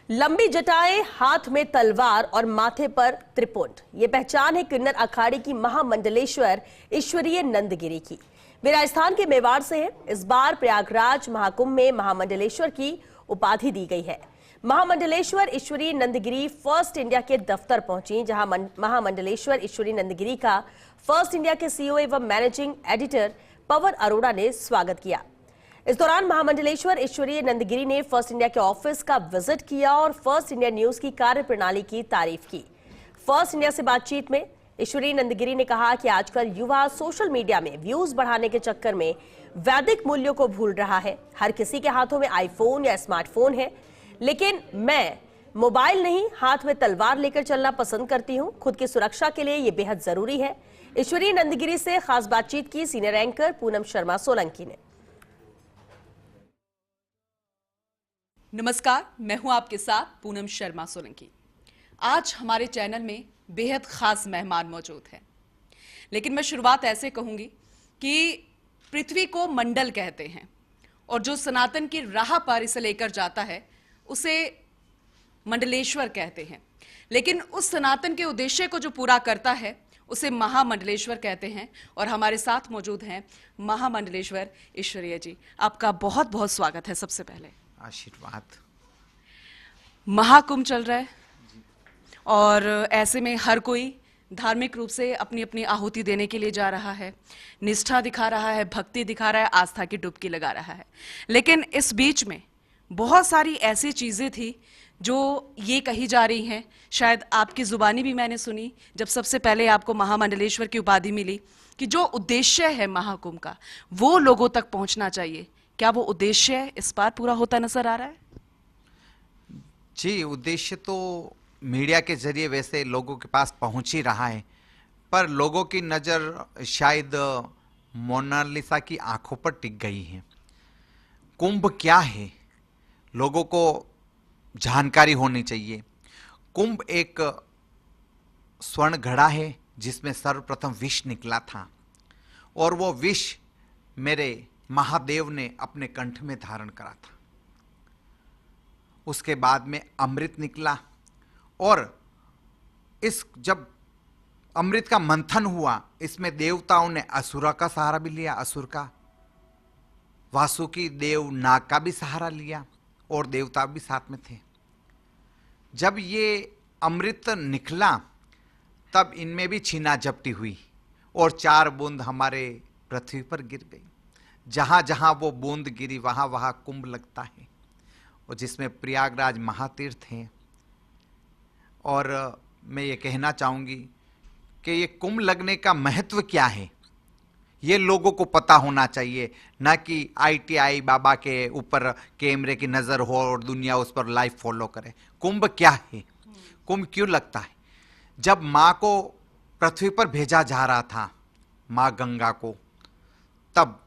लंबी जटाएं, हाथ में तलवार और माथे पर त्रिपुंड, ये पहचान है किन्नर अखाड़े की महामंडलेश्वर ईश्वरीय नंदगिरी की। वे राजस्थान के मेवाड़ से हैं। इस बार प्रयागराज महाकुंभ में महामंडलेश्वर की उपाधि दी गई है। महामंडलेश्वर ईश्वरीय नंदगिरी फर्स्ट इंडिया के दफ्तर पहुंची, जहां महामंडलेश्वर ईश्वरीय नंदगिरी का फर्स्ट इंडिया के सीईओ एवं मैनेजिंग एडिटर पवन अरोड़ा ने स्वागत किया। इस दौरान महामंडलेश्वर ईश्वरीय नंदगिरी ने फर्स्ट इंडिया के ऑफिस का विजिट किया और फर्स्ट इंडिया न्यूज की कार्यप्रणाली की तारीफ की। फर्स्ट इंडिया से बातचीत में ईश्वरीय नंदगिरी ने कहा कि आजकल युवा सोशल मीडिया में व्यूज बढ़ाने के चक्कर में वैदिक मूल्यों को भूल रहा है। हर किसी के हाथों में आईफोन या स्मार्टफोन है, लेकिन मैं मोबाइल नहीं, हाथ में तलवार लेकर चलना पसंद करती हूं। खुद की सुरक्षा के लिए यह बेहद जरूरी है। ईश्वरीय नंदगिरी से खास बातचीत की सीनियर एंकर पूनम शर्मा सोलंकी ने। नमस्कार, मैं हूं आपके साथ पूनम शर्मा सोलंकी। आज हमारे चैनल में बेहद खास मेहमान मौजूद हैं, लेकिन मैं शुरुआत ऐसे कहूंगी कि पृथ्वी को मंडल कहते हैं और जो सनातन की राह पर इसे लेकर जाता है उसे मंडलेश्वर कहते हैं, लेकिन उस सनातन के उद्देश्य को जो पूरा करता है उसे महामंडलेश्वर कहते हैं। और हमारे साथ मौजूद हैं महामंडलेश्वर ईश्वरीय जी। आपका बहुत बहुत स्वागत है। सबसे पहले आशीर्वाद। महाकुंभ चल रहा है और ऐसे में हर कोई धार्मिक रूप से अपनी अपनी आहुति देने के लिए जा रहा है, निष्ठा दिखा रहा है, भक्ति दिखा रहा है, आस्था की डुबकी लगा रहा है। लेकिन इस बीच में बहुत सारी ऐसी चीजें थी जो ये कही जा रही हैं, शायद आपकी जुबानी भी मैंने सुनी जब सबसे पहले आपको महामंडलेश्वर की उपाधि मिली, कि जो उद्देश्य है महाकुंभ का वो लोगों तक पहुंचना चाहिए। क्या वो उद्देश्य इस बार पूरा होता नजर आ रहा है? जी, उद्देश्य तो मीडिया के जरिए वैसे लोगों के पास पहुंच ही रहा है, पर लोगों की नज़र शायद मोनालिसा की आंखों पर टिक गई है। कुंभ क्या है, लोगों को जानकारी होनी चाहिए। कुंभ एक स्वर्ण घड़ा है जिसमें सर्वप्रथम विष निकला था और वो विष मेरे महादेव ने अपने कंठ में धारण करा था। उसके बाद में अमृत निकला और इस जब अमृत का मंथन हुआ, इसमें देवताओं ने असुरा का सहारा भी लिया, असुर का, वासुकी देव नाग का भी सहारा लिया और देवता भी साथ में थे। जब ये अमृत निकला तब इनमें भी छीना झपटी हुई और 4 बूंद हमारे पृथ्वी पर गिर गई। जहाँ जहाँ वो बूंद गिरी वहाँ वहाँ कुंभ लगता है, और जिसमें प्रयागराज महातीर्थ हैं। और मैं ये कहना चाहूँगी कि ये कुंभ लगने का महत्व क्या है, ये लोगों को पता होना चाहिए, ना कि ITI बाबा के ऊपर कैमरे की नज़र हो और दुनिया उस पर लाइव फॉलो करे। कुंभ क्या है, कुंभ क्यों लगता है? जब माँ को पृथ्वी पर भेजा जा रहा था, माँ गंगा को, तब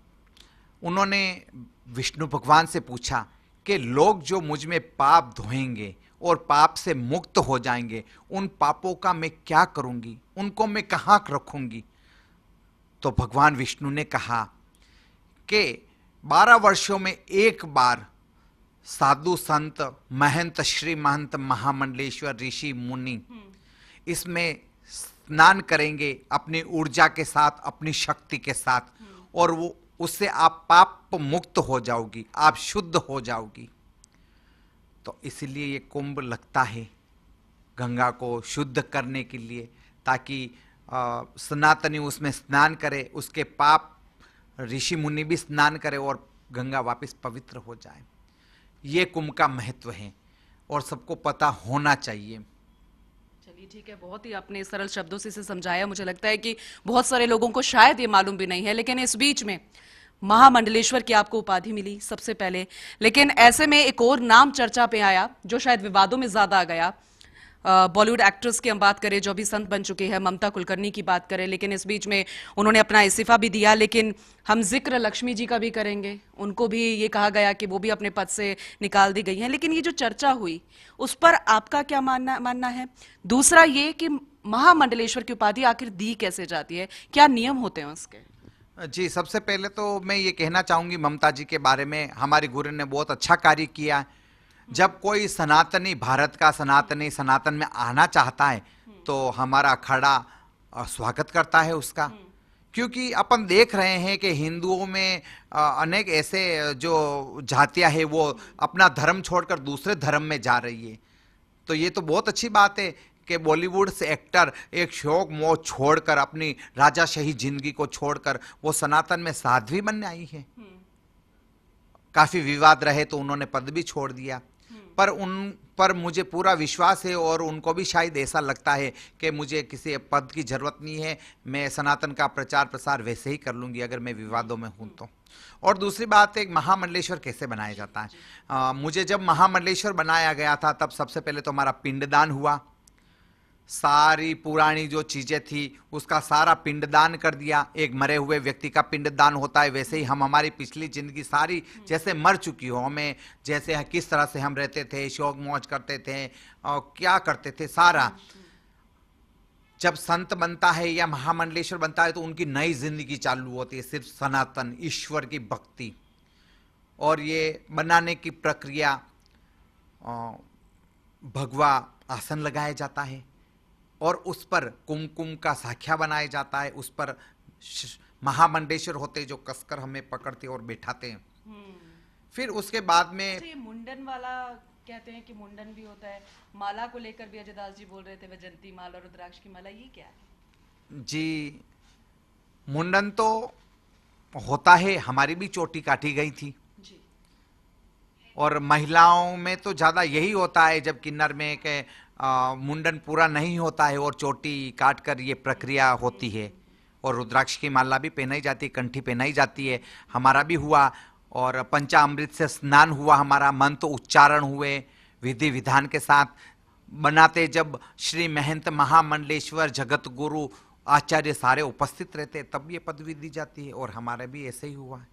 उन्होंने विष्णु भगवान से पूछा कि लोग जो मुझ में पाप धोएंगे और पाप से मुक्त हो जाएंगे, उन पापों का मैं क्या करूंगी, उनको मैं कहाँ रखूंगी? तो भगवान विष्णु ने कहा कि 12 वर्षों में एक बार साधु संत महंत श्री महंत महामंडलेश्वर ऋषि मुनि इसमें स्नान करेंगे अपनी ऊर्जा के साथ, अपनी शक्ति के साथ, और वो उससे आप पाप मुक्त हो जाओगी, आप शुद्ध हो जाओगी। तो इसलिए ये कुंभ लगता है गंगा को शुद्ध करने के लिए, ताकि सनातनी उसमें स्नान करे, उसके पाप ऋषि मुनि भी स्नान करे और गंगा वापस पवित्र हो जाए। ये कुंभ का महत्व है और सबको पता होना चाहिए। चलिए ठीक है, बहुत ही आपने सरल शब्दों से इसे समझाया। मुझे लगता है कि बहुत सारे लोगों को शायद ये मालूम भी नहीं है, लेकिन इस बीच में महामंडलेश्वर की आपको उपाधि मिली सबसे पहले, लेकिन ऐसे में एक और नाम चर्चा पे आया जो शायद विवादों में ज्यादा आ गया। बॉलीवुड एक्ट्रेस की हम बात करें जो अभी संत बन चुके हैं, ममता कुलकर्णी की बात करें, लेकिन इस बीच में उन्होंने अपना इस्तीफा भी दिया। लेकिन हम जिक्र लक्ष्मी जी का भी करेंगे, उनको भी ये कहा गया कि वो भी अपने पद से निकाल दी गई हैं। लेकिन ये जो चर्चा हुई उस पर आपका क्या मानना है? दूसरा ये कि महामंडलेश्वर की उपाधि आखिर दी कैसे जाती है, क्या नियम होते हैं उसके? जी, सबसे पहले तो मैं ये कहना चाहूँगी ममता जी के बारे में, हमारे गुरु ने बहुत अच्छा कार्य किया। जब कोई सनातनी, भारत का सनातनी सनातन में आना चाहता है तो हमारा अखाड़ा स्वागत करता है उसका। क्योंकि अपन देख रहे हैं कि हिंदुओं में अनेक ऐसे जो जातियां हैं वो अपना धर्म छोड़कर दूसरे धर्म में जा रही है। तो ये तो बहुत अच्छी बात है कि बॉलीवुड से एक्टर एक शौक मोह छोड़कर, अपनी राजाशाही जिंदगी को छोड़कर वो सनातन में साध्वी बनने आई है। काफी विवाद रहे तो उन्होंने पद भी छोड़ दिया, पर उन पर मुझे पूरा विश्वास है और उनको भी शायद ऐसा लगता है कि मुझे किसी पद की जरूरत नहीं है, मैं सनातन का प्रचार प्रसार वैसे ही कर लूंगी अगर मैं विवादों में हूं तो। और दूसरी बात है, महामंडलेश्वर कैसे बनाया जाता है। मुझे जब महामंडलेश्वर बनाया गया था तब सबसे पहले तो हमारा पिंडदान हुआ। सारी पुरानी जो चीजें थी उसका सारा पिंडदान कर दिया। एक मरे हुए व्यक्ति का पिंडदान होता है, वैसे ही हम हमारी पिछली जिंदगी सारी जैसे मर चुकी हो, हमें जैसे किस तरह से हम रहते थे, शौक मौज करते थे और क्या करते थे, सारा जब संत बनता है या महामंडलेश्वर बनता है तो उनकी नई जिंदगी चालू होती है, सिर्फ सनातन ईश्वर की भक्ति। और ये बनाने की प्रक्रिया, भगवा आसन लगाया जाता है और उस पर कुमकुम का साख्या बनाया जाता है, उस पर महामंडलेश्वर होते जो कसकर हमें पकड़ते और बैठाते हैं। फिर उसके बाद में अच्छा, ये मुंडन वाला कहते हैं कि मुंडन भी होता है, माला को लेकर भी अजय दास जी बोल रहे थे, वैजंती माला और रुद्राक्ष की माला, ये क्या है? जी, मुंडन तो होता है, हमारी भी चोटी काटी गई थी जी। और महिलाओं में तो ज्यादा यही होता है जब किन्नर में के मुंडन पूरा नहीं होता है और चोटी काट कर ये प्रक्रिया होती है। और रुद्राक्ष की माला भी पहनाई जाती है, कंठी पहनाई जाती है, हमारा भी हुआ। और पंचामृत से स्नान हुआ, हमारा मंत्र उच्चारण हुए विधि विधान के साथ बनाते। जब श्री महंत महामंडलेश्वर जगत गुरु आचार्य सारे उपस्थित रहते तब ये पदवी दी जाती है और हमारे भी ऐसे ही हुआ है।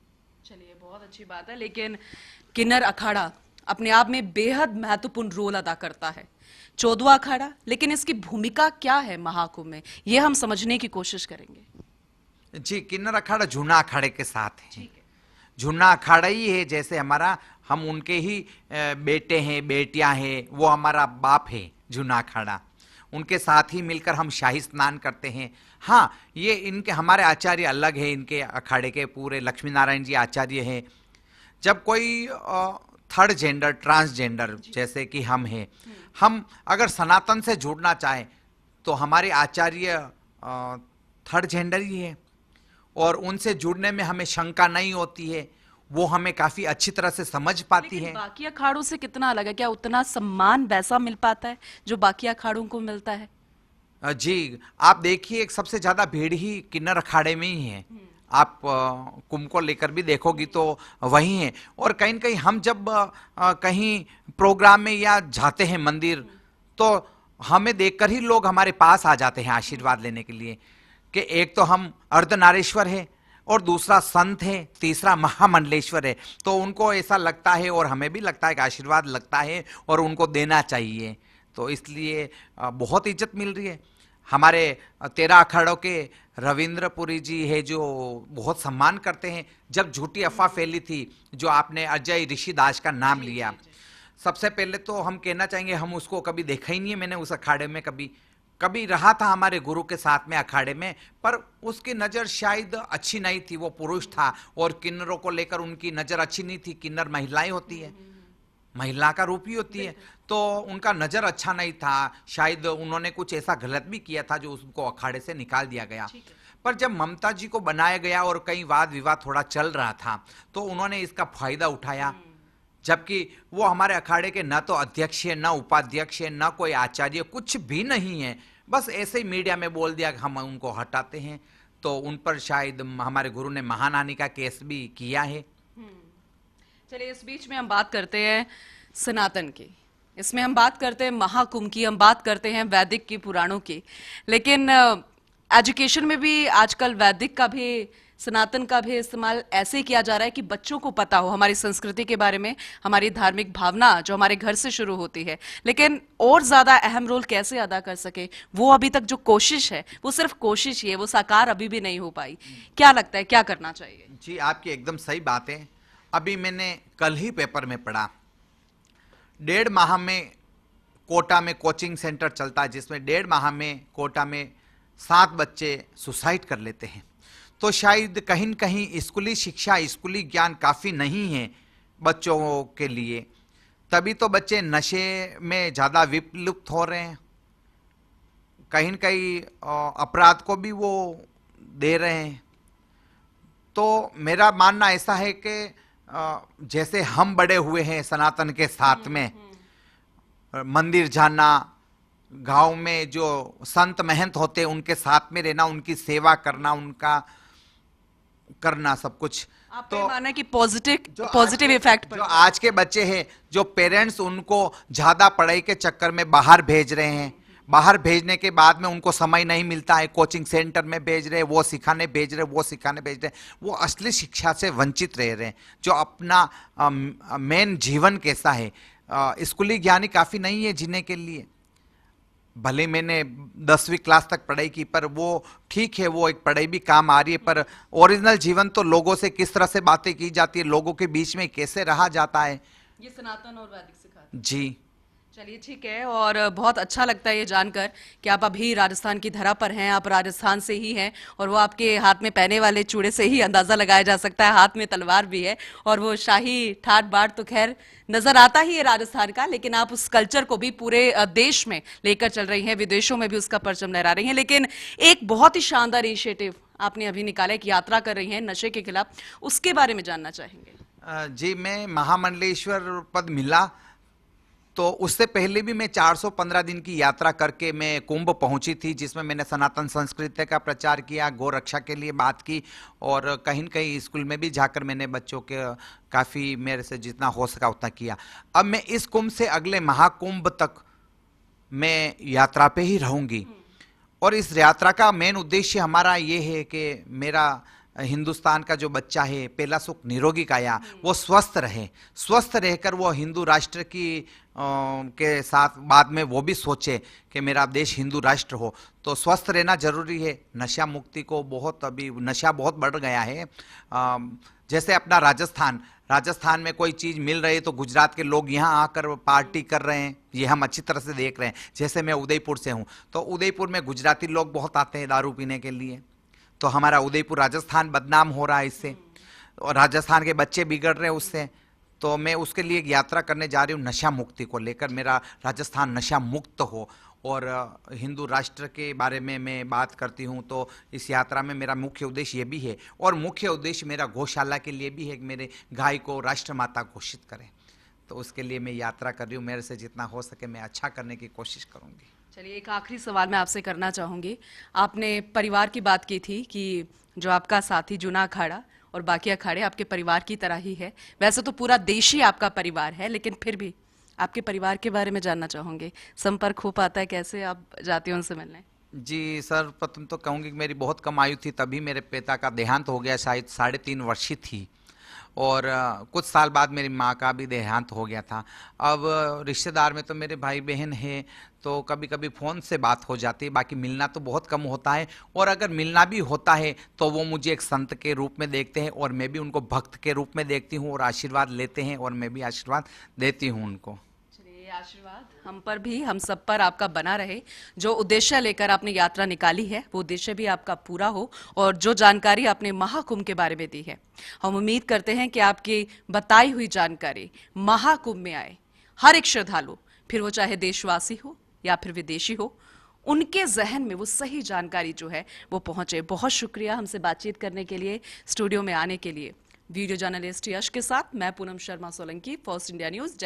चलिए, बहुत अच्छी बात है। लेकिन किन्नर अखाड़ा अपने आप में बेहद महत्वपूर्ण रोल अदा करता है, 14वां अखाड़ा, लेकिन इसकी भूमिका क्या है महाकुंभ में, ये हम समझने की कोशिश करेंगे। जी, किन्नर अखाड़ा जूना अखाड़े के साथ है। जूना अखाड़ा ही है, जैसे हमारा, हम उनके ही बेटे हैं, बेटियां हैं, वो हमारा बाप है जूना अखाड़ा, उनके साथ ही मिलकर हम शाही स्नान करते हैं। हाँ, ये इनके हमारे आचार्य अलग है, इनके अखाड़े के पूरे लक्ष्मी नारायण जी आचार्य हैं। जब कोई थर्ड जेंडर, ट्रांसजेंडर जैसे कि हम हैं, हम अगर सनातन से जुड़ना चाहें तो हमारे आचार्य थर्ड जेंडर ही है और उनसे जुड़ने में हमें शंका नहीं होती है, वो हमें काफी अच्छी तरह से समझ पाती है। बाकी अखाड़ों से कितना अलग है? क्या उतना सम्मान वैसा मिल पाता है जो बाकी अखाड़ों को मिलता है? जी, आप देखिए, एक सबसे ज्यादा भीड़ ही किन्नर अखाड़े में ही है। आप कुंभ को लेकर भी देखोगी तो वही है। और कहीं न कहीं हम जब कहीं प्रोग्राम में या जाते हैं मंदिर तो हमें देखकर ही लोग हमारे पास आ जाते हैं आशीर्वाद लेने के लिए कि एक तो हम अर्धनारीश्वर है और दूसरा संत है, तीसरा महामंडलेश्वर है। तो उनको ऐसा लगता है और हमें भी लगता है कि आशीर्वाद लगता है और उनको देना चाहिए, तो इसलिए बहुत इज्जत मिल रही है। हमारे 13 अखाड़ों के रविंद्रपुरी जी है जो बहुत सम्मान करते हैं। जब झूठी अफवाह फैली थी, जो आपने अजय ऋषिदास का नाम लिया, सबसे पहले तो हम कहना चाहेंगे हम उसको कभी देखा ही नहीं है, मैंने उस अखाड़े में कभी रहा था हमारे गुरु के साथ में अखाड़े में, पर उसकी नज़र शायद अच्छी नहीं थी। वो पुरुष था और किन्नरों को लेकर उनकी नज़र अच्छी नहीं थी। किन्नर महिलाएं होती है, महिला का रूप ही होती है, तो उनका नज़र अच्छा नहीं था। शायद उन्होंने कुछ ऐसा गलत भी किया था जो उसको अखाड़े से निकाल दिया गया। पर जब ममता जी को बनाया गया और कई वाद विवाद थोड़ा चल रहा था तो उन्होंने इसका फायदा उठाया, जबकि वो हमारे अखाड़े के न तो अध्यक्ष है, न उपाध्यक्ष है, न कोई आचार्य, कुछ भी नहीं है। बस ऐसे ही मीडिया में बोल दिया कि हम उनको हटाते हैं, तो उन पर शायद हमारे गुरु ने महानानी का केस भी किया है। चलिए, इस बीच में हम बात करते हैं सनातन की, इसमें हम बात करते हैं महाकुंभ की, हम बात करते हैं वैदिक की, पुराणों की। लेकिन एजुकेशन में भी आजकल वैदिक का भी, सनातन का भी इस्तेमाल ऐसे किया जा रहा है कि बच्चों को पता हो हमारी संस्कृति के बारे में, हमारी धार्मिक भावना जो हमारे घर से शुरू होती है। लेकिन और ज्यादा अहम रोल कैसे अदा कर सके, वो अभी तक जो कोशिश है वो सिर्फ कोशिश ही है, वो साकार अभी भी नहीं हो पाई। क्या लगता है, क्या करना चाहिए? जी, आपकी एकदम सही बात है। अभी मैंने कल ही पेपर में पढ़ा, 1.5 माह में कोटा में कोचिंग सेंटर चलता है, जिसमें 1.5 माह में कोटा में 7 बच्चे सुसाइड कर लेते हैं। तो शायद कहीं न कहीं स्कूली शिक्षा, स्कूली ज्ञान काफ़ी नहीं है बच्चों के लिए, तभी तो बच्चे नशे में ज़्यादा विलुप्त हो रहे हैं, कहीं न कहीं अपराध को भी वो दे रहे हैं। तो मेरा मानना ऐसा है कि जैसे हम बड़े हुए हैं सनातन के साथ में, मंदिर जाना, गांव में जो संत महंत होते हैं उनके साथ में रहना, उनकी सेवा करना, उनका करना सब कुछ। आपका ये मानना है कि पॉजिटिव इफेक्ट जो आज के बच्चे हैं, जो पेरेंट्स उनको ज्यादा पढ़ाई के चक्कर में बाहर भेज रहे हैं, बाहर भेजने के बाद में उनको समय नहीं मिलता है, कोचिंग सेंटर में भेज रहे हैं, वो सिखाने भेज रहे हैं, वो सिखाने भेज रहे हैं, वो असली शिक्षा से वंचित रह रहे हैं। जो अपना मेन जीवन कैसा है, स्कूली ज्ञानी काफ़ी नहीं है जीने के लिए। भले मैंने 10वीं क्लास तक पढ़ाई की, पर वो ठीक है, वो एक पढ़ाई भी काम आ रही है, पर ओरिजिनल जीवन तो लोगों से किस तरह से बातें की जाती है, लोगों के बीच में कैसे रहा जाता है, ये सनातन और वैदिक सिखाते हैं। जी चलिए ठीक है, और बहुत अच्छा लगता है ये जानकर कि आप अभी राजस्थान की धरा पर हैं, आप राजस्थान से ही हैं, और वो आपके हाथ में पहने वाले चूड़े से ही अंदाजा लगाया जा सकता है, हाथ में तलवार भी है, और वो शाही ठाट बाट तो खैर नजर आता ही है राजस्थान का, लेकिन आप उस कल्चर को भी पूरे देश में लेकर चल रही हैं, विदेशों में भी उसका परचम लहरा रही हैं। लेकिन एक बहुत ही शानदार इनिशिएटिव आपने अभी निकाला, एक यात्रा कर रही हैं नशे के खिलाफ, उसके बारे में जानना चाहेंगे। जी, मैं महामंडलेश्वर पद मिला तो उससे पहले भी मैं 415 दिन की यात्रा करके मैं कुंभ पहुंची थी, जिसमें मैंने सनातन संस्कृति का प्रचार किया, गौ रक्षा के लिए बात की, और कहीं न कहीं स्कूल में भी जाकर मैंने बच्चों के काफ़ी मेरे से जितना हो सका उतना किया। अब मैं इस कुंभ से अगले महाकुंभ तक मैं यात्रा पे ही रहूँगी, और इस यात्रा का मेन उद्देश्य हमारा ये है कि मेरा हिंदुस्तान का जो बच्चा है, पहला सुख निरोगी काया, वो स्वस्थ रहे, स्वस्थ रहकर वो हिंदू राष्ट्र की के साथ बाद में वो भी सोचे कि मेरा देश हिंदू राष्ट्र हो। तो स्वस्थ रहना जरूरी है। नशा मुक्ति को बहुत, अभी नशा बहुत बढ़ गया है। जैसे अपना राजस्थान में कोई चीज़ मिल रही है तो गुजरात के लोग यहाँ आकर पार्टी कर रहे हैं, ये हम अच्छी तरह से देख रहे हैं। जैसे मैं उदयपुर से हूँ, तो उदयपुर में गुजराती लोग बहुत आते हैं दारू पीने के लिए, तो हमारा उदयपुर राजस्थान बदनाम हो रहा है इससे, और राजस्थान के बच्चे बिगड़ रहे हैं उससे। तो मैं उसके लिए एक यात्रा करने जा रही हूँ नशा मुक्ति को लेकर, मेरा राजस्थान नशा मुक्त हो, और हिंदू राष्ट्र के बारे में मैं बात करती हूँ। तो इस यात्रा में मेरा मुख्य उद्देश्य ये भी है, और मुख्य उद्देश्य मेरा गौशाला के लिए भी है कि मेरे गाय को राष्ट्रमाता घोषित करें। तो उसके लिए मैं यात्रा कर रही हूँ, मेरे से जितना हो सके मैं अच्छा करने की कोशिश करूँगी। चलिए, एक आखिरी सवाल मैं आपसे करना चाहूँगी। आपने परिवार की बात की थी कि जो आपका साथी जूना अखाड़ा और बाकी अखाड़े आपके परिवार की तरह ही है। वैसे तो पूरा देश ही आपका परिवार है, लेकिन फिर भी आपके परिवार के बारे में जानना चाहूँगी। संपर्क हो पाता है, कैसे आप जाते हो उनसे मिलने? जी, सर्वप्रथम तो कहूँगी कि मेरी बहुत कम आयु थी, तभी मेरे पिता का देहांत हो गया, शायद 3.5 वर्षीय थी, और कुछ साल बाद मेरी माँ का भी देहांत हो गया था। अब रिश्तेदार में तो मेरे भाई बहन हैं, तो कभी कभी फ़ोन से बात हो जाती है, बाकी मिलना तो बहुत कम होता है। और अगर मिलना भी होता है तो वो मुझे एक संत के रूप में देखते हैं, और मैं भी उनको भक्त के रूप में देखती हूँ, और आशीर्वाद लेते हैं, और मैं भी आशीर्वाद देती हूँ उनको। चलिए, आशीर्वाद हम पर भी, हम सब पर आपका बना रहे। जो उद्देश्य लेकर आपने यात्रा निकाली है वो उद्देश्य भी आपका पूरा हो, और जो जानकारी आपने महाकुंभ के बारे में दी है, हम उम्मीद करते हैं कि आपकी बताई हुई जानकारी महाकुंभ में आए हर एक श्रद्धालु, फिर वो चाहे देशवासी हो या फिर विदेशी हो, उनके जहन में वो सही जानकारी जो है वो पहुंचे। बहुत शुक्रिया हमसे बातचीत करने के लिए, स्टूडियो में आने के लिए। वीडियो जर्नलिस्ट यश के साथ मैं Poonam Sharma Solanki, first India news.